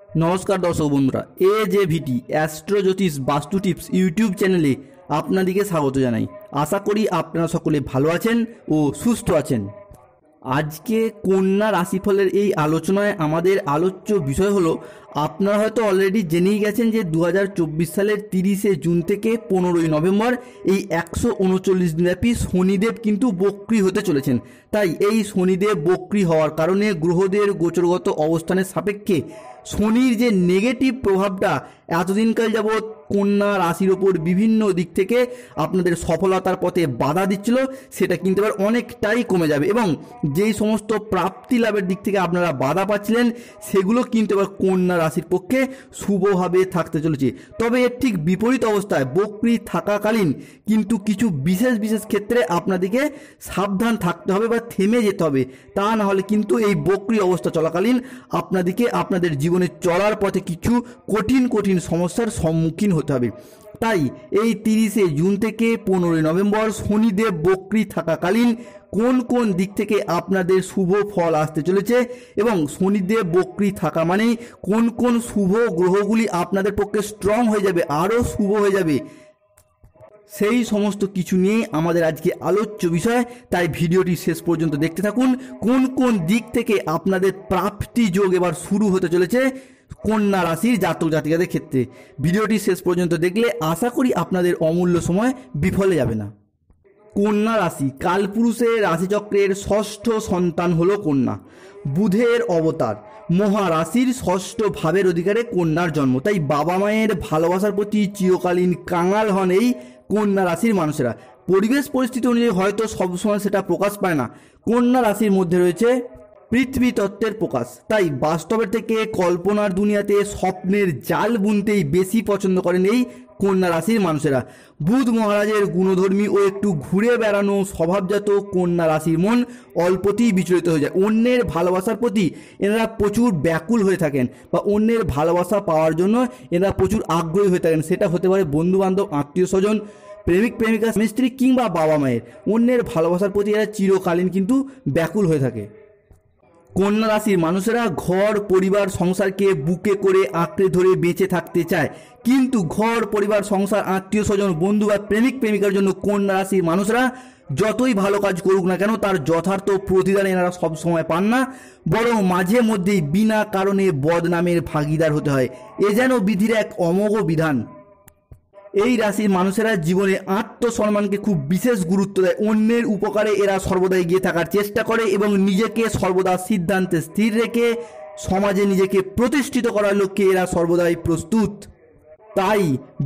নমস্কার দর্শক বন্ধুরা, AJVT অ্যাস্ট্রো জ্যোতিষ বাস্তু টিপস ইউটিউব চ্যানেলে আপনাদেরকে স্বাগত জানাই। আশা করি আপনারা সকলে ভালো আছেন ও সুস্থ আছেন। আজকে কন্যা রাশিফলের এই আলোচনায় আমাদের আলোচ্য বিষয় হলো, আপনারা হয়তো অলরেডি জেনেই গেছেন যে 2024 সালের 30শে জুন থেকে 15ই নভেম্বর এই 139 দিনব্যাপী শনিদেব কিন্তু বক্রী হতে চলেছেন। তাই এই শনিদেব বক্রী হওয়ার কারণে গ্রহদের গোচরগত অবস্থানের সাপেক্ষে শনির যে নেগেটিভ প্রভাবটা এতদিনকাল যাবৎ কন্যা রাশির ওপর বিভিন্ন দিক থেকে আপনাদের সফলতার পথে বাধা দিচ্ছিল, সেটা কিন্তু এবার অনেকটাই কমে যাবে এবং যেই সমস্ত প্রাপ্তি লাভের দিক থেকে আপনারা বাধা পাচ্ছিলেন সেগুলো কিন্তু এবার কন্যা রাশির পক্ষে শুভভাবে থাকতে চলেছে। তবে এর ঠিক বিপরীত অবস্থায় বক্রী থাকাকালীন কিন্তু কিছু বিশেষ বিশেষ ক্ষেত্রে আপনাদেরকে সাবধান থাকতে হবে বা থেমে যেতে হবে, তা না হলে কিন্তু এই বক্রী অবস্থা চলাকালীন আপনাদেরকে আপনাদের জীবনে চলার পথে কিছু কঠিন কঠিন সমস্যার সম্মুখীন হতে হবে। তাই এই 30শে জুন থেকে 15ই নভেম্বর শনিদেব বক্রী থাকাকালীন কোন কোন দিক থেকে আপনাদের শুভ ফল আসতে চলেছে এবং শনিদেব বক্রী থাকা মানেই কোন কোন শুভ গ্রহগুলি আপনাদের পক্ষে স্ট্রং হয়ে যাবে, আরও শুভ হয়ে যাবে, সেই সমস্ত কিছু নিয়েই আমাদের আজকে আলোচ্য বিষয়। তাই ভিডিওটি শেষ পর্যন্ত দেখতে থাকুন। কোন কোন দিক থেকে আপনাদের প্রাপ্তি যোগ এবার শুরু হতে চলেছে কন্যা রাশির জাতক জাতিকাদের ক্ষেত্রে, ভিডিওটি শেষ পর্যন্ত দেখলে আশা করি আপনাদের অমূল্য সময় বিফলে যাবে না। কন্যা রাশি কালপুরুষের রাশিচক্রের ষষ্ঠ সন্তান হলো কন্যা। বুধের অবতার, মহারাশির ষষ্ঠ ভাবের অধিকারে কন্যার জন্ম। তাই বাবা মায়ের ভালোবাসার প্রতি চিরকালীন কাঙাল হন এই কন্যা রাশির মানুষেরা। পরিবেশ পরিস্থিতি অনুযায়ী হয়তো সবসময় সেটা প্রকাশ পায় না। কন্যা রাশির মধ্যে রয়েছে পৃথিবী তত্ত্বের প্রকাশ। তাই বাস্তবের থেকে কল্পনার দুনিয়াতে স্বপ্নের জাল বুনতেই বেশি পছন্দ করেন এই কন্যা রাশির মানুষেরা। বুধ মহারাজের গুণধর্মী ও একটু ঘুরে বেড়ানো স্বভাবজাত কন্যা রাশির মন অল্পতেই বিচলিত হয়ে যায়। অন্যের ভালোবাসার প্রতি এনারা প্রচুর ব্যাকুল হয়ে থাকেন বা অন্যের ভালোবাসা পাওয়ার জন্য এনারা প্রচুর আগ্রহী হয়ে থাকেন। সেটা হতে পারে বন্ধুবান্ধব, আত্মীয় স্বজন, প্রেমিক প্রেমিকা, স্ত্রী কিংবা বাবা মায়ের। অন্যের ভালোবাসার প্রতি এরা চিরকালীন কিন্তু ব্যাকুল হয়ে থাকে। কন্যা রাশির মানুষেরা ঘর পরিবার সংসারকে বুকে করে আঁকড়ে ধরে বেঁচে থাকতে চায়, কিন্তু ঘর পরিবার সংসার আত্মীয় স্বজন বন্ধু বা প্রেমিক প্রেমিকার জন্য কন্যা রাশির মানুষরা যতই ভালো কাজ করুক না কেন তার যথার্থ প্রতিদান এনারা সবসময় পান না, বরং মাঝে মধ্যেই বিনা কারণে বদনামের ভাগিদার হতে হয়। এ যেন বিধির এক অমোঘ বিধান। এই রাশির মানুষেরা জীবনে আত্মসম্মানকে খুব বিশেষ গুরুত্ব দেয়। অন্যের উপকারে এরা সর্বদা এগিয়ে থাকার চেষ্টা করে এবং নিজেকে সর্বদা সিদ্ধান্তে স্থির রেখে সমাজে নিজেকে প্রতিষ্ঠিত করার লক্ষ্যে এরা সর্বদাই প্রস্তুত। তাই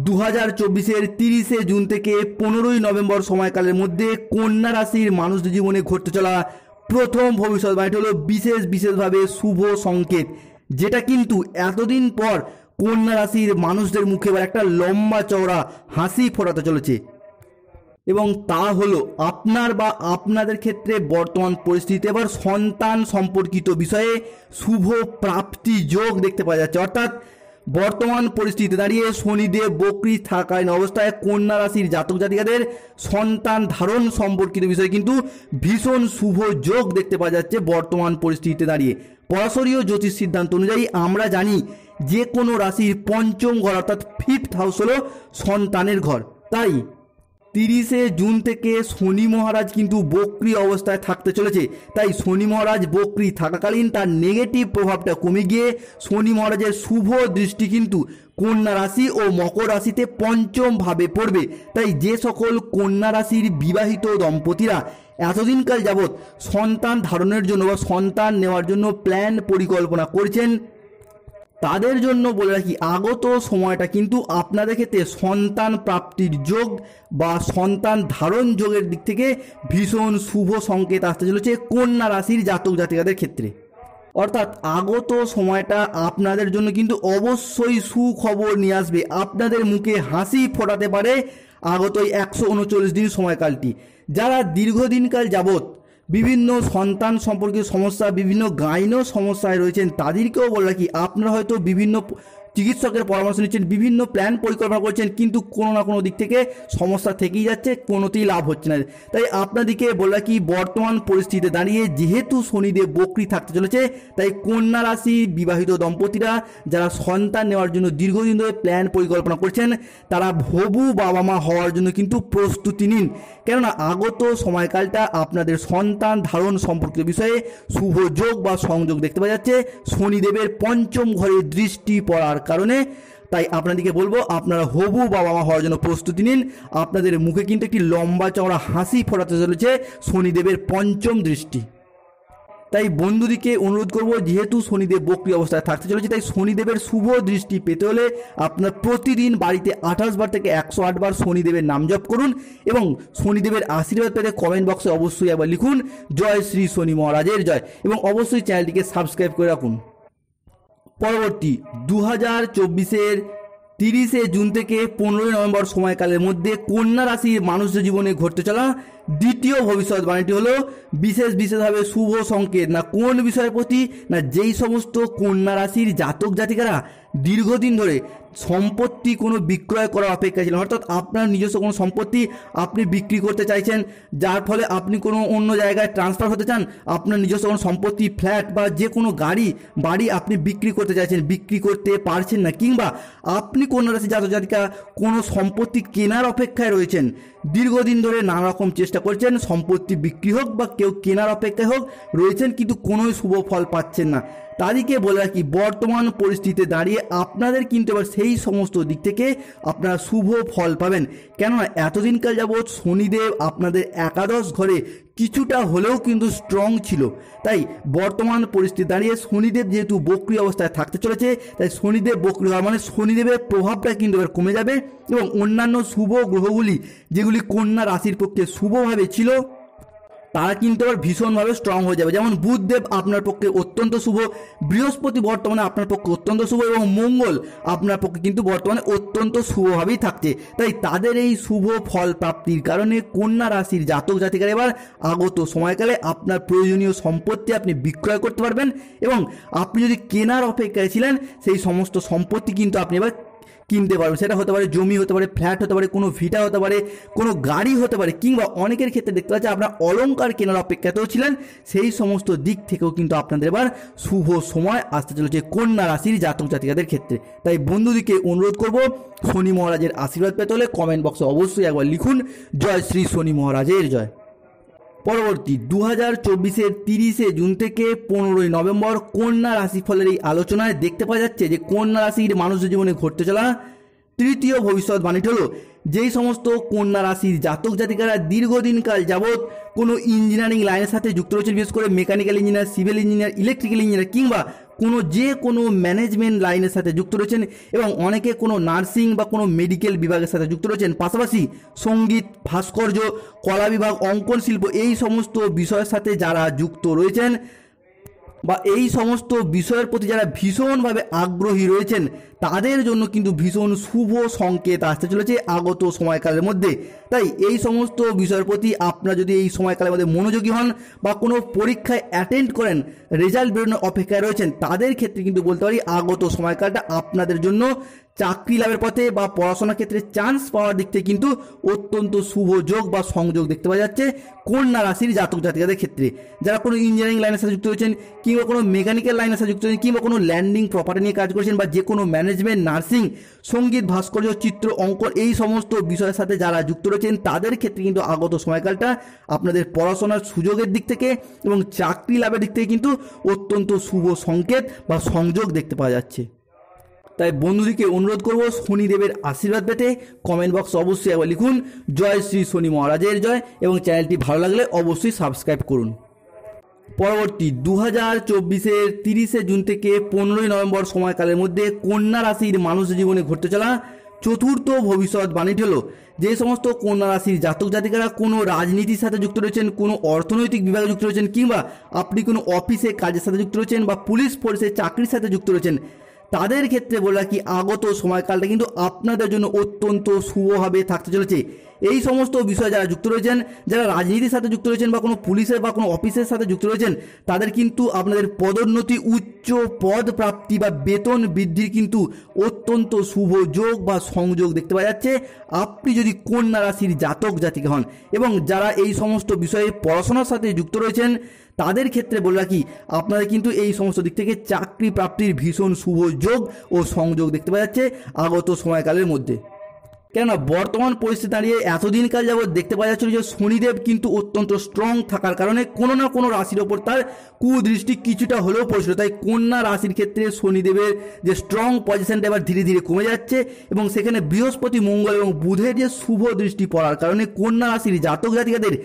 2024-এর 30শে জুন থেকে 15ই নভেম্বর সময়কালের মধ্যে কন্যা রাশির মানুষদের জীবনে ঘটতে চলা প্রথম ভবিষ্যৎবাণীটি হলো বিশেষভাবে শুভ সংকেত, যেটা কিন্তু এতদিন পর কন্যা রাশির মানুষদের মুখে এবার একটা লম্বা চওড়া হাসি ফোটাতে চলেছে এবং তা হলো আপনার বা আপনাদের ক্ষেত্রে বর্তমান পরিস্থিতিতে এবার সন্তান সম্পর্কিত বিষয়ে শুভ প্রাপ্তি যোগ দেখতে পাওয়া যাচ্ছে। অর্থাৎ বর্তমান পরিস্থিতিতে দাঁড়িয়ে শনিদেব বক্রী থাকালীন অবস্থায় কন্যা রাশির জাতক জাতিকাদের সন্তান ধারণ সম্পর্কিত বিষয়ে কিন্তু ভীষণ শুভ যোগ দেখতে পাওয়া যাচ্ছে। বর্তমান পরিস্থিতিতে দাঁড়িয়ে পরাশরীয় জ্যোতিষ সিদ্ধান্ত অনুযায়ী আমরা জানি যে কোনো রাশির পঞ্চম ঘর অর্থাৎ ফিফথ হাউস হলো সন্তানের ঘর। তাই 30শে জুন থেকে শনি মহারাজ কিন্তু বক্রী অবস্থায় থাকতে চলেছে। তাই শনি মহারাজ বক্রী থাকাকালীন তার নেগেটিভ প্রভাবটা কমে গিয়ে শনি মহারাজের শুভ দৃষ্টি কিন্তু কন্যা রাশি ও মকর রাশিতে পঞ্চম ভাবে পড়বে। তাই যে সকল কন্যা রাশির বিবাহিত দম্পতিরা এতদিনকাল যাবৎ সন্তান ধারণের জন্য বা সন্তান নেওয়ার জন্য প্ল্যান পরিকল্পনা করছেন, তাদের জন্য বলে রাখি আগত সময়টা কিন্তু আপনাদের ক্ষেত্রে সন্তান প্রাপ্তির যোগ বা সন্তান ধারণ যোগের দিক থেকে ভীষণ শুভ সংকেত আসতে চলেছে কন্যা রাশির জাতক জাতিকাদের ক্ষেত্রে। অর্থাৎ আগত সময়টা আপনাদের জন্য কিন্তু অবশ্যই সুখবর নিয়ে আসবে, আপনাদের মুখে হাসি ফোটাতে পারে আগত 139 দিন সময়কালটি। যারা দীর্ঘদিনকাল যাবৎ বিভিন্ন সন্তান সম্পর্কিত সমস্যা, বিভিন্ন গাইনো সমস্যায় রয়েছেন, তাদেরকেও বলে রাখি আপনারা হয়তো বিভিন্ন চিকিৎসকের পরামর্শ নিচ্ছেন, বিভিন্ন প্ল্যান পরিকল্পনা করছেন, কিন্তু কোনো না কোনো দিক থেকে সমস্যা থেকেই যাচ্ছে, কোনোতেই লাভ হচ্ছে না। তাই আপনাদেরকে বলা কি, বর্তমান পরিস্থিতিতে দাঁড়িয়ে যেহেতু শনিদেব বক্রী থাকতে চলেছে, তাই কন্যা রাশি বিবাহিত দম্পতিরা যারা সন্তান নেওয়ার জন্য দীর্ঘদিন ধরে প্ল্যান পরিকল্পনা করছেন, তারা হবু বাবা মা হওয়ার জন্য কিন্তু প্রস্তুতি নিন। কেননা আগত সময়কালটা আপনাদের সন্তান ধারণ সম্পর্কিত বিষয়ে শুভ যোগ বা সংযোগ দেখতে পাওয়া যাচ্ছে শনিদেবের পঞ্চম ঘরে দৃষ্টি পড়ার কারণে। তাই আপনাদেরকে বলবো, আপনারা হবু বাবা মা হওয়ার জন্য প্রস্তুতি নিন। আপনাদের মুখে কিন্তু একটি লম্বা চওড়া হাসি ফোটাতে চলেছে শনিদেবের পঞ্চম দৃষ্টি। তাই বন্ধুদিকে অনুরোধ করব, যেহেতু শনিদেব বক্রী অবস্থায় থাকতে চলেছে, তাই শনিদেবের শুভ দৃষ্টি পেতে হলে আপনার প্রতিদিন বাড়িতে 28 বার থেকে 108 বার শনিদেবের নাম জপ করুন এবং শনিদেবের আশীর্বাদ পেতে কমেন্ট বক্সে অবশ্যই একবার লিখুন জয় শ্রী শনি মহারাজের জয়, এবং অবশ্যই চ্যানেলটিকে সাবস্ক্রাইব করে রাখুন। পরবর্তী 2024-এর 30শে জুন থেকে 15ই নভেম্বর সময়কালের মধ্যে কন্যা রাশির মানুষের জীবনে ঘটতে চলা দ্বিতীয় ভবিষ্যৎবাণীটি হলো বিশেষভাবে শুভ সংকেত। না কোন বিষয়ের প্রতি, না যেই সমস্ত কন্যা রাশির জাতক জাতিকারা দীর্ঘদিন ধরে সম্পত্তি কোনো বিক্রয় করার অপেক্ষা ছিলেন, অর্থাৎ আপনার নিজস্ব কোনো সম্পত্তি আপনি বিক্রি করতে চাইছেন, যার ফলে আপনি কোনো অন্য জায়গায় ট্রান্সফার হতে চান, আপনার নিজস্ব কোনো সম্পত্তি, ফ্ল্যাট বা যে কোনো বাড়ি আপনি বিক্রি করতে চাইছেন, বিক্রি করতে পারছেন না, কিংবা আপনি কন্যা রাশি জাতক জাতিকা কোনো সম্পত্তি কেনার অপেক্ষায় রয়েছেন, দীর্ঘদিন ধরে নানা রকম চেষ্টা করছেন, সম্পত্তি বিক্রি হোক বা কেউ কেনার অপেক্ষায় হোক রয়েছেন, কিন্তু কোনো শুভ ফল পাচ্ছেন না, তাদেরকে বলে রাখি, বর্তমান পরিস্থিতিতে দাঁড়িয়ে আপনাদের কিন্তু এবার সেই সমস্ত দিক থেকে আপনারা শুভ ফল পাবেন। কেননা এতদিনকাল যাবৎ শনিদেব আপনাদের একাদশ ঘরে কিছুটা হলেও কিন্তু স্ট্রং ছিল। তাই বর্তমান পরিস্থিতি দাঁড়িয়ে শনিদেব যেহেতু বক্রী অবস্থায় থাকতে চলেছে, তাই শনিদেব বক্রী হওয়ার মানে শনিদেবের প্রভাবটা কিন্তু এবার কমে যাবে এবং অন্যান্য শুভ গ্রহগুলি যেগুলি কন্যা রাশির পক্ষে শুভভাবে ছিল, তারা কিন্তু আবার ভীষণভাবে স্ট্রং হয়ে যাবে। যেমন বুধদেব আপনার পক্ষে অত্যন্ত শুভ, বৃহস্পতি বর্তমানে আপনার পক্ষে অত্যন্ত শুভ এবং মঙ্গল আপনার পক্ষে কিন্তু বর্তমানে অত্যন্ত শুভভাবেই থাকছে। তাই তাদের এই শুভ ফল প্রাপ্তির কারণে কন্যা রাশির জাতক জাতিকারা এবার আগত সময়কালে আপনার প্রয়োজনীয় সম্পত্তি আপনি বিক্রয় করতে পারবেন এবং আপনি যদি কেনার অপেক্ষায় ছিলেন, সেই সমস্ত সম্পত্তি কিন্তু আপনি এবার কিনতে পারবেন। সেটা হতে পারে জমি, হতে পারে ফ্ল্যাট, হতে পারে কোনো ভিটা, হতে পারে কোনো গাড়ি, হতে পারে কিংবা অনেকের ক্ষেত্রে দেখতে পাচ্ছি আপনার অলংকার কেনার অপেক্ষাতেও ছিলেন। সেই সমস্ত দিক থেকেও কিন্তু আপনাদের এবার শুভ সময় আসতে চলেছে কন্যা রাশির জাতক জাতিকাদের ক্ষেত্রে। তাই বন্ধুদিকে অনুরোধ করব, শনি মহারাজের আশীর্বাদ পেতে হলে কমেন্ট বক্সে অবশ্যই একবার লিখুন জয় শ্রী শনি মহারাজের জয়। পরবর্তী 2024-এর 30শে জুন থেকে 15ই নভেম্বর কন্যা রাশিফলের এই আলোচনায় দেখতে পাওয়া যাচ্ছে যে কন্যা রাশির মানুষের জীবনে ঘটতে চলা তৃতীয় ভবিষ্যৎবাণীটি হলো, যেই সমস্ত কন্যা রাশির জাতক জাতিকারা দীর্ঘদিনকাল যাবৎ কোনো ইঞ্জিনিয়ারিং লাইনের সাথে যুক্ত রয়েছে, বিশেষ করে mechanical engineer, civil engineer, electrical engineer কিংবা কোনো ম্যানেজমেন্ট লাইনের সাথে যুক্ত রয়েছেন এবং অনেকে কোনো নার্সিং বা কোনো মেডিকেল বিভাগের সাথে যুক্ত রয়েছেন, পাশাপাশি সঙ্গীত, ভাস্কর্য, কলা বিভাগ, অঙ্কন শিল্প, এই সমস্ত বিষয়ের সাথে যারা যুক্ত রয়েছেন বা এই সমস্ত বিষয়ের প্রতি যারা ভীষণভাবে আগ্রহী রয়েছেন, তাদের জন্য কিন্তু ভীষণ শুভ সংকেত আসতে চলেছে আগত সময়কালের মধ্যে। তাই এই সমস্ত বিষয়ের প্রতি আপনারা যদি এই সময়কালের মধ্যে মনোযোগী হন বা কোনো পরীক্ষায় অ্যাটেন্ড করেন, রেজাল্ট বেরোনোর অপেক্ষায় রয়েছেন, তাদের ক্ষেত্রে কিন্তু বলতে পারি আগত সময়কালটা আপনাদের জন্য চাকরি লাভের পথে বা পড়াশোনার ক্ষেত্রে চান্স পাওয়ার দিক থেকে কিন্তু অত্যন্ত শুভ যোগ বা সংযোগ দেখতে পাওয়া যাচ্ছে কন্যা রাশির জাতক জাতিকাদের ক্ষেত্রে। যারা কোনো ইঞ্জিনিয়ারিং লাইনের সাথে যুক্ত রয়েছেন কিংবা কোনো মেকানিক্যাল লাইনের সাথে যুক্ত রয়েছেন কিংবা কোনো ল্যান্ডিং প্রপার্টি নিয়ে কাজ করছেন বা যে কোনো ম্যানেজমেন্ট, নার্সিং, সঙ্গীত, ভাস্কর্য, চিত্র, অঙ্কন, এই সমস্ত বিষয়ের সাথে যারা যুক্ত রয়েছেন, তাদের ক্ষেত্রে কিন্তু আগত সময়কালটা আপনাদের পড়াশোনার সুযোগের দিক থেকে এবং চাকরি লাভের দিক থেকে কিন্তু অত্যন্ত শুভ সংকেত বা সংযোগ দেখতে পাওয়া যাচ্ছে। তাই বন্ধুদিকে অনুরোধ করব, শনিদেবের আশীর্বাদ পেতে কমেন্ট বক্স অবশ্যই একবার লিখুন জয় শ্রী শনি মহারাজের জয় এবং চ্যানেলটি ভালো লাগলে অবশ্যই সাবস্ক্রাইব করুন। পরবর্তী 2024-এর 30শে জুন থেকে 15ই নভেম্বর সময়কালের মধ্যে কন্যা রাশির মানুষের জীবনে ঘটতে চলা চতুর্থ ভবিষ্যৎবাণীটি হলো, যে সমস্ত কন্যা রাশির জাতক জাতিকারা কোনো রাজনীতির সাথে যুক্ত রয়েছেন, কোনো অর্থনৈতিক বিভাগে যুক্ত রয়েছেন কিংবা আপনি কোনো অফিসে কাজের সাথে যুক্ত রয়েছেন বা পুলিশ ফোর্সে চাকরির সাথে যুক্ত রয়েছেন, তাদের ক্ষেত্রে বলে রাখি আগত সময়কালটা কিন্তু আপনাদের জন্য অত্যন্ত শুভভাবে থাকতে চলেছে এই সমস্ত বিষয়ে যারা যুক্ত রয়েছেন, যারা রাজনীতির সাথে যুক্ত রয়েছেন বা কোনো পুলিশের বা কোনো অফিসের সাথে যুক্ত রয়েছেন, তাদের কিন্তু আপনাদের পদোন্নতি, উচ্চ পদ প্রাপ্তি বা বেতন বৃদ্ধির কিন্তু অত্যন্ত শুভ যোগ বা সংযোগ দেখতে পাওয়া যাচ্ছে আপনি যদি কন্যা রাশির জাতক জাতিকা হন। এবং যারা এই সমস্ত বিষয়ে পড়াশোনার সাথে যুক্ত রয়েছেন তাদের ক্ষেত্রে বলে রাখি, আপনাদের কিন্তু এই সমস্ত দিক থেকে চাকরি প্রাপ্তির ভীষণ শুভ যোগ ও সংযোগ দেখতে পাওয়া যাচ্ছে আগত সময়কালের মধ্যে। কেননা বর্তমান পরিস্থিতি দাঁড়িয়ে এতদিনকাল যাবৎ দেখতে পাওয়া যাচ্ছিল যে শনিদেব কিন্তু অত্যন্ত স্ট্রং থাকার কারণে কোনো না কোনো রাশির ওপর তার কুদৃষ্টি কিছুটা হলেও পড়ছিল। তাই কন্যা রাশির ক্ষেত্রে শনিদেবের যে স্ট্রং পজিশনটা এবার ধীরে ধীরে কমে যাচ্ছে এবং সেখানে বৃহস্পতি, মঙ্গল এবং বুধের যে শুভ দৃষ্টি পড়ার কারণে কন্যা রাশির জাতক জাতিকাদের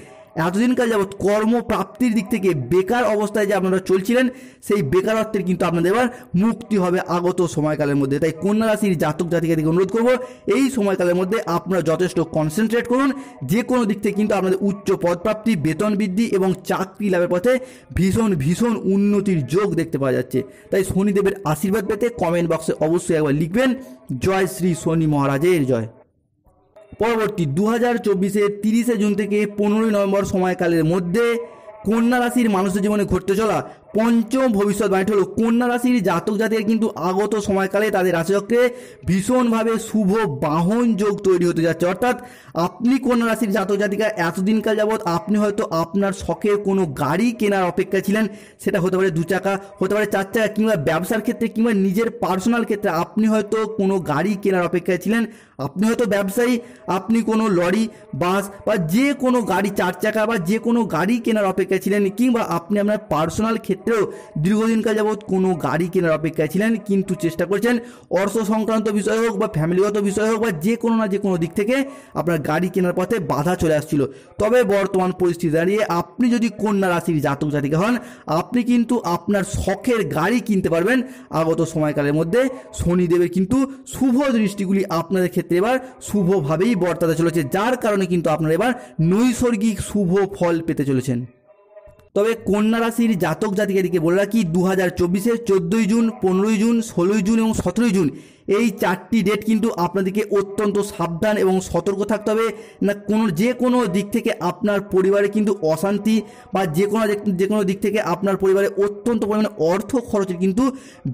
এতদিনকাল যাবৎ কর্মপ্রাপ্তির দিক থেকে বেকার অবস্থায় যে আপনারা চলছিলেন সেই বেকারত্বের কিন্তু আপনাদের এবার মুক্তি হবে আগত সময়কালের মধ্যে। তাই কন্যা রাশির জাতক জাতিকাদেরকে অনুরোধ করব এই সময়কালের মধ্যে আপনারা যথেষ্ট কনসেন্ট্রেট করুন। যে কোনো দিক থেকে কিন্তু আপনাদের উচ্চ পদপ্রাপ্তি, বেতন বৃদ্ধি এবং চাকরি লাভের পথে ভীষণ ভীষণ উন্নতির যোগ দেখতে পাওয়া যাচ্ছে। তাই শনিদেবের আশীর্বাদ পেতে কমেন্ট বক্সে অবশ্যই একবার লিখবেন জয় শ্রী শনি মহারাজের জয়। পরবর্তী 2024-এর 30শে জুন থেকে 15ই নভেম্বর সময়কালের মধ্যে কন্যা রাশির মানুষের জীবনে ঘটতে চলা পঞ্চম ভবিষ্যৎবাণীটি হলো কন্যা রাশির জাতক জাতির কিন্তু আগত সময়কালে তাদের রাশিচক্রে ভীষণভাবে শুভ বাহন যোগ তৈরি হতে যাচ্ছে। অর্থাৎ আপনি কন্যা রাশির জাতক জাতিকা এতদিনকাল যাবৎ আপনি হয়তো আপনার শখের কোনো গাড়ি কেনার অপেক্ষা ছিলেন, সেটা হতে পারে 2 চাকা, হতে পারে 4 চাকা, কিংবা ব্যবসার ক্ষেত্রে কিংবা নিজের পার্সোনাল ক্ষেত্রে আপনি হয়তো কোনো গাড়ি কেনার অপেক্ষায় ছিলেন। আপনি হয়তো ব্যবসায়ী, আপনি কোনো লরি, বাস বা যে কোনো গাড়ি 4 চাকা বা যে কোনো গাড়ি কেনার অপেক্ষায় ছিলেন, কিংবা আপনি আপনার পার্সোনাল ক্ষেত্রেও দীর্ঘদিনকাল যাবৎ কোনো গাড়ি কেনার অপেক্ষায় ছিলেন, কিন্তু চেষ্টা করছেন অর্থ সংক্রান্ত বিষয় হোক বা ফ্যামিলিগত বিষয় হোক বা যে কোনো না যে কোনো দিক থেকে আপনার গাড়ি কেনার পথে বাধা চলে আসছিল। তবে বর্তমান পরিস্থিতি দাঁড়িয়ে আপনি যদি কন্যা রাশির জাতক জাতিকা হন, আপনি কিন্তু আপনার শখের গাড়ি কিনতে পারবেন আগত সময়কালের মধ্যে। শনিদেবের কিন্তু শুভ দৃষ্টিগুলি আপনাদের ক্ষেত্রে এবার শুভভাবেই বর্তাতে চলেছে, যার কারণে কিন্তু আপনারা এবার নৈসর্গিক শুভ ফল পেতে চলেছেন। তবে কন্যা রাশির জাতক জাতিকাদেরকে বলে রাখি 2024-এর 14ই জুন, 15ই জুন, 16ই জুন এবং 17ই জুন এই 4টি ডেট কিন্তু আপনাদেরকে অত্যন্ত সাবধান এবং সতর্ক থাকতে হবে। না যে কোনো দিক থেকে আপনার পরিবারে কিন্তু অশান্তি বা যে কোনো দিক থেকে আপনার পরিবারে অত্যন্ত পরিমাণে অর্থ খরচের কিন্তু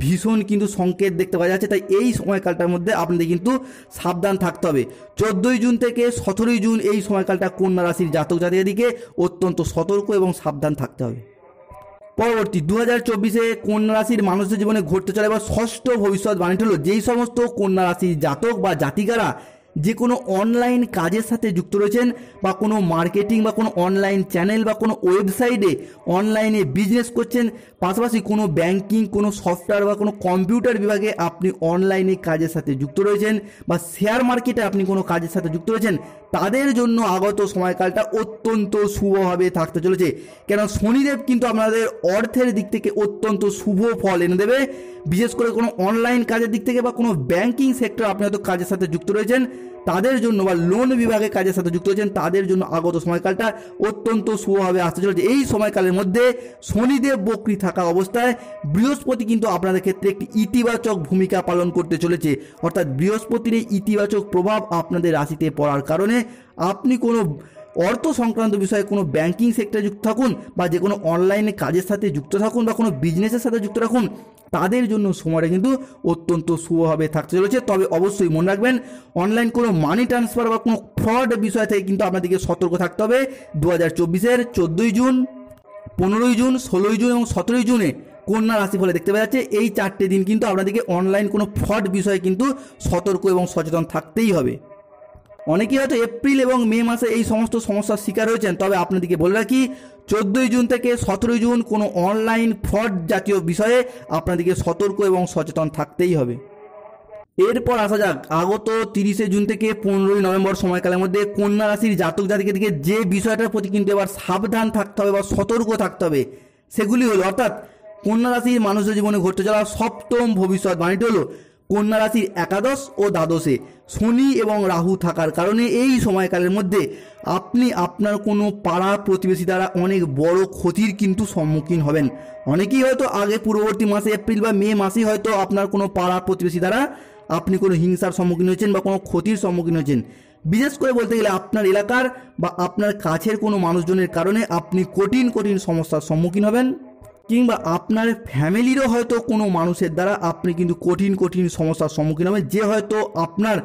ভীষণ কিন্তু সংকেত দেখতে পাওয়া যাচ্ছে। তাই এই সময়কালটার মধ্যে আপনাদের কিন্তু সাবধান থাকতে হবে। 14ই জুন থেকে 17ই জুন এই সময়কালটা কন্যা রাশির জাতক জাতিকাদেরকে অত্যন্ত সতর্ক এবং সাবধান থাকতে হবে। পরবর্তী 2024-এ কন্যা রাশির মানুষের জীবনে ঘটতে চলে এবার ষষ্ঠ ভবিষ্যৎবাণীটি হলো যেই সমস্ত কন্যা রাশির জাতক বা জাতিকারা যে কোনো অনলাইন কাজের সাথে যুক্ত রয়েছেন বা কোনো মার্কেটিং বা কোনো অনলাইন চ্যানেল বা কোনো ওয়েবসাইটে অনলাইনে বিজনেস করছেন, পাশাপাশি কোনো ব্যাংকিং, কোনো সফটওয়্যার বা কোনো কম্পিউটার বিভাগে আপনি অনলাইনে কাজের সাথে যুক্ত রয়েছেন বা শেয়ার মার্কেটে আপনি কোনো কাজের সাথে যুক্ত রয়েছেন, তাদের জন্য আগত সময়কালটা অত্যন্ত শুভভাবে থাকতে চলেছে। কেন শনিদেব কিন্তু আপনাদের অর্থের দিক থেকে অত্যন্ত শুভ ফল এনে দেবে। বিশেষ করে কোনো অনলাইন কাজের দিক থেকে বা কোনো ব্যাংকিং সেক্টর আপনি হয়তো কাজের সাথে যুক্ত রয়েছেন তাদের জন্য, বা লোন বিভাগে কাজের সাথে যুক্ত রয়েছেন তাদের জন্য আগত সময়কালটা অত্যন্ত শুভভাবে আসতে চলেছে। এই সময়কালের মধ্যে শনিদেব বক্রী থাকা অবস্থায় বৃহস্পতি কিন্তু আপনাদের ক্ষেত্রে একটি ইতিবাচক ভূমিকা পালন করতে চলেছে। অর্থাৎ বৃহস্পতির এই ইতিবাচক প্রভাব আপনাদের রাশিতে পড়ার কারণে আপনি কোনো অর্থ সংক্রান্ত বিষয়ে কোনো ব্যাংকিং সেক্টরে যুক্ত থাকুন বা যে কোনো অনলাইনে কাজের সাথে যুক্ত থাকুন বা কোনো বিজনেসের সাথে যুক্ত রাখুন, তাদের জন্য সময়টা কিন্তু অত্যন্ত শুভভাবে থাকতে চলেছে। তবে অবশ্যই মনে রাখবেন অনলাইন কোনো মানি ট্রান্সফার বা কোনো ফ্রড বিষয় থেকে কিন্তু আপনাদেরকে সতর্ক থাকতে হবে। 2024-এর 14ই জুন, 15ই জুন, 16ই জুন এবং 17ই জুনে কন্যা রাশি ফলে দেখতে পাওয়া যাচ্ছে এই 4টে দিন কিন্তু আপনাদেরকে অনলাইন কোনো ফ্রড বিষয়ে কিন্তু সতর্ক এবং সচেতন থাকতেই হবে। অনেকেই হয়তো এপ্রিল এবং মে মাসে এই সমস্ত সমস্যার শিকার হয়েছেন, তবে আপনাদেরকে বলে রাখি 14ই জুন থেকে 17ই জুন কোনো অনলাইন ফ্রড জাতীয় বিষয়ে আপনাদেরকে সতর্ক এবং সচেতন থাকতেই হবে। এরপর আসা যাক আগত 30শে জুন থেকে 15ই নভেম্বর সময়কালের মধ্যে কন্যা রাশির জাতক জাতিকাদেরকে যে বিষয়টার প্রতি কিন্তু এবার সাবধান থাকতে হবে বা সতর্ক থাকতে হবে সেগুলি হলো, অর্থাৎ কন্যা রাশির মানুষের জীবনে ঘটতে চলা সপ্তম ভবিষ্যৎবাণীটি হলো কন্যা রাশির একাদশ ও দ্বাদশে শনি এবং রাহু থাকার কারণে এই সময়কালের মধ্যে আপনি আপনার কোনো পাড়া প্রতিবেশী দ্বারা অনেক বড় ক্ষতির কিন্তু সম্মুখীন হবেন। অনেকেই হয়তো আগে পূর্ববর্তী মাসে এপ্রিল বা মে মাসেই হয়তো আপনার কোনো পাড়া প্রতিবেশী দ্বারা আপনি কোনো হিংসার সম্মুখীন হয়েছেন বা কোনো ক্ষতির সম্মুখীন হয়েছেন, বিশেষ করে বলতে গেলে আপনার এলাকার বা আপনার কাছের কোনো মানুষজনের কারণে আপনি কঠিন কঠিন সমস্যার সম্মুখীন হবেন, কিংবা আপনার ফ্যামিলিরও হয়তো কোনো মানুষের দ্বারা আপনি কিন্তু কঠিন কঠিন সমস্যার সম্মুখীন হবেন, যে হয়তো আপনার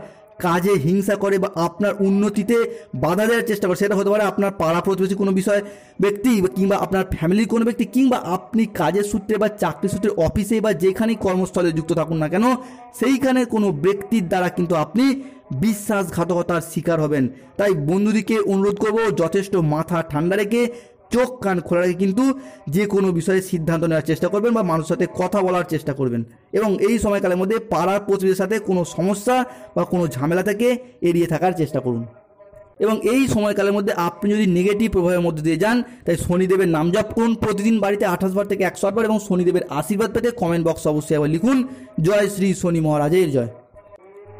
কাজে হিংসা করে বা আপনার উন্নতিতে বাধা দেওয়ার চেষ্টা করে। সেটা হতে পারে আপনার পাড়া প্রতিবেশী কোনো বিষয় ব্যক্তি, কিংবা আপনার ফ্যামিলির কোনো ব্যক্তি, কিংবা আপনি কাজের সূত্রে বা চাকরি সূত্রে অফিসে বা যেখানেই কর্মস্থলে যুক্ত থাকুন না কেন সেইখানে কোনো ব্যক্তির দ্বারা কিন্তু আপনি বিশ্বাসঘাতকতার শিকার হবেন। তাই বন্ধুদিকে অনুরোধ করব, যথেষ্ট মাথা ঠান্ডা রেখে চোখ কান খোলা রেখে কিন্তু যে কোনো বিষয়ে সিদ্ধান্ত নেওয়ার চেষ্টা করবেন বা মানুষের সাথে কথা বলার চেষ্টা করবেন, এবং এই সময়কালের মধ্যে পাড়ার প্রতিবেশীর সাথে কোনো সমস্যা বা কোনো ঝামেলা থেকে এড়িয়ে থাকার চেষ্টা করুন। এবং এই সময়কালের মধ্যে আপনি যদি নেগেটিভ প্রভাবের মধ্যে দিয়ে যান, তাই শনিদেবের নাম জপ করুন প্রতিদিন বাড়িতে 28 বার থেকে 108 বার, এবং শনিদেবের আশীর্বাদ পেতে কমেন্ট বক্সে অবশ্যই আবার লিখুন জয় শ্রী শনি মহারাজের জয়।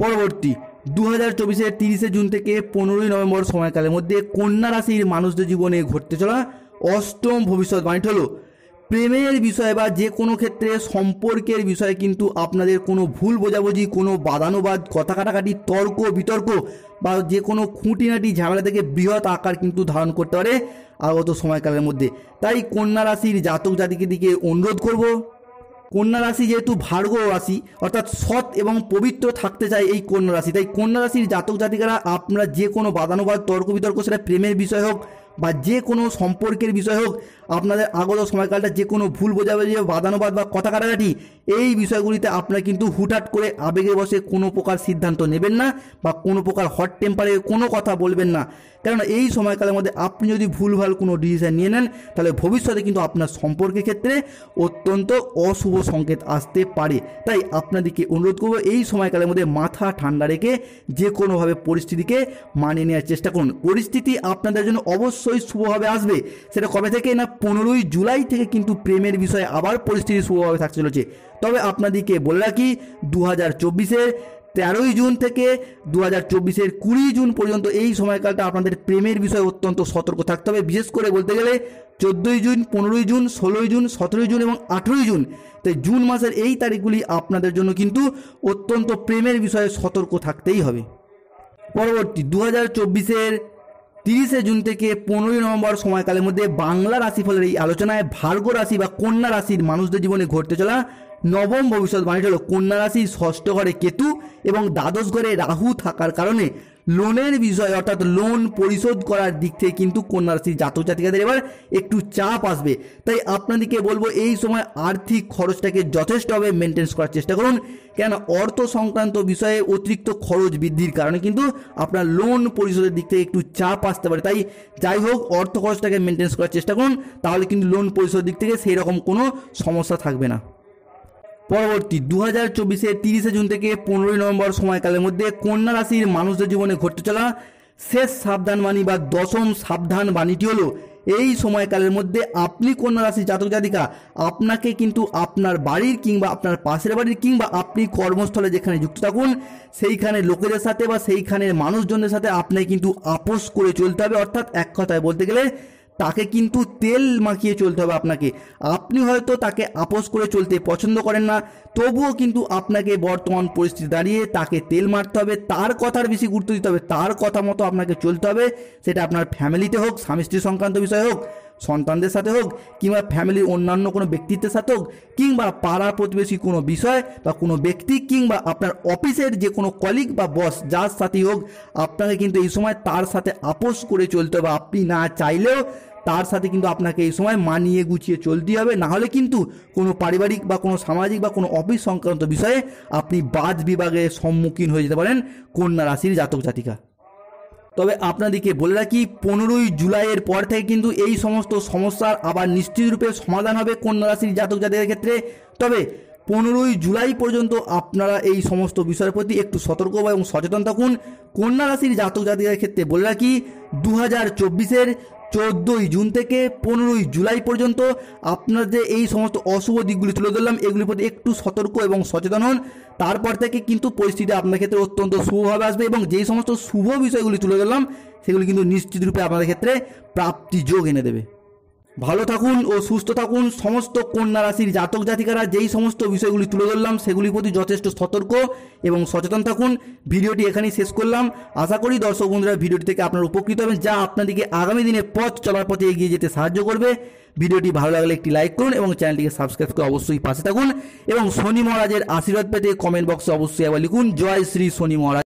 পরবর্তী 2024-এর 30শে জুন থেকে 15ই নভেম্বর সময়কালের মধ্যে কন্যা রাশির মানুষদের জীবনে ঘটতে চলা অষ্টম ভবিষ্যৎবাণীটি হলো প্রেমের বিষয় বা যে কোনো ক্ষেত্রে সম্পর্কের বিষয়ে কিন্তু আপনাদের কোনো ভুল বোঝাবুঝি, কোনো বাদানুবাদ, কথা কাটাকাটি, তর্ক বিতর্ক বা যে কোনো খুঁটিনাটি ঝামেলা থেকে বৃহৎ আকার কিন্তু ধারণ করতে পারে আগত সময়কালের মধ্যে। তাই কন্যা রাশির জাতক জাতিকের দিকে অনুরোধ করব, কন্যা রাশি যেহেতু ভার্গ রাশি অর্থাৎ সৎ এবং পবিত্র থাকতে চায় এই কন্যা রাশি, তাই কন্যা রাশির জাতক জাতিকারা আপনারা যে কোনো বাদানুবাদ, তর্ক বিতর্ক, সেটা প্রেমের বিষয় হোক বা যে কোনো সম্পর্কের বিষয় হোক, আপনাদের আগত সময়কালটা যে কোনো ভুল বোঝাবুঝি, বাদানুবাদ বা কথা কাটাকাটি, এই বিষয়গুলিতে আপনারা কিন্তু হুটহাট করে আবেগে বসে কোনো প্রকার সিদ্ধান্ত নেবেন না বা কোনো প্রকার হট টেম্পারে কোনো কথা বলবেন না। কেননা এই সময়কালের মধ্যে আপনি যদি ভুলভাল কোনো ডিসিশন নিয়ে নেন তাহলে ভবিষ্যতে কিন্তু আপনার সম্পর্কের ক্ষেত্রে অত্যন্ত অশুভ সংকেত আসতে পারে। তাই আপনাদেরকে অনুরোধ করব, এই সময়কালের মধ্যে মাথা ঠান্ডা রেখে যে কোনোভাবে পরিস্থিতিকে মানিয়ে নেওয়ার চেষ্টা করুন। পরিস্থিতি আপনাদের জন্য অবশ্যই শুভভাবে আসবে। সেটা কবে থেকে না 15ই জুলাই থেকে কিন্তু প্রেমের বিষয়ে আবার পরিস্থিতি শুভভাবে থাকতে চলেছে। তবে আপনাদেরকে বলে রাখি 2024-এর 13ই জুন থেকে 2024-এর 20 জুন পর্যন্ত এই সময়কালটা আপনাদের প্রেমের বিষয়ে অত্যন্ত সতর্ক থাকতে হবে। বিশেষ করে বলতে গেলে 14ই জুন, 15ই জুন, 16ই জুন, 17ই জুন এবং 18ই জুন, তাই জুন মাসের এই তারিখগুলি আপনাদের জন্য কিন্তু অত্যন্ত প্রেমের বিষয়ে সতর্ক থাকতেই হবে। পরবর্তী 2024-এর 30শে জুন থেকে 15ই নভেম্বর সময়কালের মধ্যে বাংলা রাশিফলের এই আলোচনায় ভার্গ রাশি বা কন্যা রাশির মানুষদের জীবনে ঘটতে চলা নবম ভবিষ্যৎবাণীটি হলো কন্যা রাশির ষষ্ঠ ঘরে কেতু এবং দ্বাদশ ঘরে রাহু থাকার কারণে লোনের বিষয় অর্থাৎ লোন পরিশোধ করার দিক থেকে কিন্তু কন্যা রাশির জাতক জাতিকাদের এবার একটু চাপ আসবে। তাই আপনাদেরকে বলবো এই সময় আর্থিক খরচটাকে যথেষ্টভাবে মেনটেন করার চেষ্টা করুন, কেন অর্থ সংক্রান্ত বিষয়ে অতিরিক্ত খরচ বৃদ্ধির কারণে কিন্তু আপনার লোন পরিশোধের দিক থেকে একটু চাপ আসতে পারে। তাই যাই হোক অর্থ খরচটাকে মেনটেন করার চেষ্টা করুন, তাহলে কিন্তু লোন পরিশোধের দিক থেকে সেই রকম কোনো সমস্যা থাকবে না। পরবর্তী 2024-এর 30শে জুন থেকে 15ই নভেম্বর সময়কালের মধ্যে কন্যা রাশির মানুষদের জীবনে ঘটতে চলা শেষ সাবধান বাণী বা দশম সাবধান বাণীটি হলো এই সময়কালের মধ্যে আপনি কন্যা রাশির জাতক জাতিকা আপনাকে কিন্তু আপনার বাড়ির কিংবা আপনার পাশের বাড়ির কিংবা আপনি কর্মস্থলে যেখানে যুক্ত থাকুন সেইখানে লোকেদের সাথে বা সেইখানের মানুষজনের সাথে আপনাকে কিন্তু আপোষ করে চলতে হবে। অর্থাৎ এক কথায় বলতে গেলে তাকে কিন্তু তেল মাখিয়ে চলতে হবে আপনাকে। আপনি হয়তো তাকে আপোষ করে চলতে পছন্দ করেন না, তবুও কিন্তু আপনাকে বর্তমান পরিস্থিতি দাঁড়িয়ে তাকে তেল মারতে হবে, তার কথার বেশি গুরুত্ব দিতে হবে, তার কথা মতো আপনাকে চলতে হবে। সেটা আপনার ফ্যামিলিতে হোক, স্বামী স্ত্রী সংক্রান্ত বিষয় হোক, সন্তানদের সাথে হোক, কিংবা ফ্যামিলির অন্যান্য কোনো ব্যক্তিত্বের সাথে হোক, কিংবা পাড়া প্রতিবেশী কোনো বিষয় বা কোনো ব্যক্তি, কিংবা আপনার অফিসের যে কোনো কলিগ বা বস যার সাথেই হোক, আপনাকে কিন্তু এই সময় তার সাথে আপোষ করে চলতে হবে। আপনি না চাইলেও তার সাথে কিন্তু আপনাকে এই সময় মানিয়ে গুছিয়ে চলতে হবে, না হলে কিন্তু কোনো পারিবারিক বা কোনো সামাজিক বা কোনো অফিস সংক্রান্ত বিষয়ে আপনি বাদ বিভাগের সম্মুখীন হয়ে যেতে পারেন কন্যা রাশির জাতক জাতিকা। তবে আপনাদেরকে বলে রাখি 15ই জুলাইয়ের পর থেকে কিন্তু এই সমস্ত সমস্যার আবার নিশ্চিতরূপে সমাধান হবে কন্যা রাশির জাতক জাতিকার ক্ষেত্রে। তবে 15ই জুলাই পর্যন্ত আপনারা এই সমস্ত বিষয়ের প্রতি একটু সতর্ক এবং সচেতন থাকুন। কন্যা রাশির জাতক জাতিকার ক্ষেত্রে বলে রাখি 2024-এর 14ই জুন থেকে 15ই জুলাই পর্যন্ত আপনার যে এই সমস্ত অশুভ দিকগুলি তুলে ধরলাম এগুলির প্রতি একটু সতর্ক এবং সচেতন হন। তারপর থেকে কিন্তু পরিস্থিতি আপনার ক্ষেত্রে অত্যন্ত শুভভাবে আসবে এবং যেই সমস্ত শুভ বিষয়গুলি তুলে ধরলাম সেগুলি কিন্তু নিশ্চিত রূপে আপনাদের ক্ষেত্রে প্রাপ্তি যোগ এনে দেবে। ভালো থাকুন ও সুস্থ থাকুন। সমস্ত কন্যা রাশির জাতক জাতিকারা যেই সমস্ত বিষয়গুলি তুলে ধরলাম সেগুলির প্রতি যথেষ্ট সতর্ক এবং সচেতন থাকুন। ভিডিওটি এখানেই শেষ করলাম। আশা করি দর্শক বন্ধুরা ভিডিওটি থেকে আপনারা উপকৃত হবেন, যা আপনাদেরকে আগামী দিনে পথ চলার পথে এগিয়ে যেতে সাহায্য করবে। ভিডিওটি ভালো লাগলে একটি লাইক করুন এবং চ্যানেলটিকে সাবস্ক্রাইব করে অবশ্যই পাশে থাকুন এবং শনি মহারাজের আশীর্বাদ পেতে কমেন্ট বক্সে অবশ্যই একবার লিখুন জয় শ্রী শনি মহারাজ।